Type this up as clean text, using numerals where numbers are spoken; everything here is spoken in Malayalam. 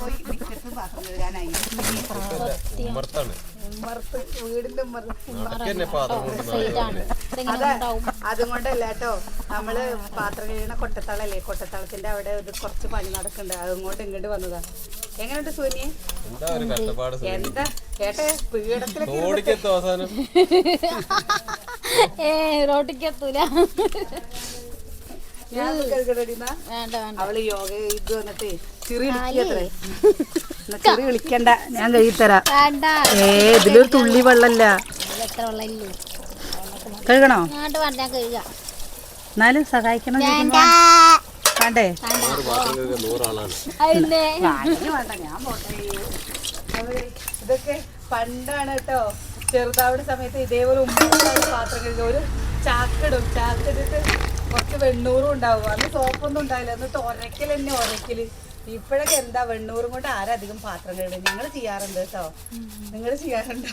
പോയി മിക്കത്തും പാത്രം കഴുകാനായി. വീടിന്റെ അതുകൊണ്ടല്ല കേട്ടോ, നമ്മള് പാത്രം കഴിയുന്ന കൊട്ടത്തളല്ലേ, കൊട്ടത്തളത്തിന്റെ അവിടെ ഇത് കുറച്ച് പണി നടക്കുന്നുണ്ട്, അതുകൊണ്ട് ഇങ്ങോട്ട് വന്നതാ. എങ്ങനെയുണ്ട് സൂര്യ? എന്താ കേട്ടെ, പീഠത്തിലൊക്കെ റോട്ടിക്കെത്തൂല. അവള് യോഗ ഇത് വന്നിട്ട് ചെറി വിളിക്കണ്ട, ഞാൻ കഴുകിത്തരാം. ഇതിലൊരു തുള്ളി വെള്ളല്ല. കഴുകണോ? എന്നാലും സഹായിക്കണം. വേണ്ടേ? വേണ്ട, ഞാൻ പോട്ടെ. ഇതൊക്കെ പണ്ടാണ് കേട്ടോ, ചെറുതാവുന്ന സമയത്ത് ഇതേപോലെ പാത്രം കഴുകുക. ഒരു ചാക്കിടും, ചാക്കിട്ടിട്ട് കുറച്ച് വെണ്ണൂറും ഉണ്ടാവും. അന്ന് സോപ്പൊന്നും ഉണ്ടാവില്ല, എന്നിട്ട് ഉരക്കൽ തന്നെ ഉരക്കല്. ഇപ്പോഴൊക്കെ എന്താ വെണ്ണൂറും കൊണ്ട് ആരധികം പാത്രം കഴുകും. ഞങ്ങൾ ചെയ്യാറുണ്ട് കേട്ടോ. നിങ്ങൾ ചെയ്യാറുണ്ടോ?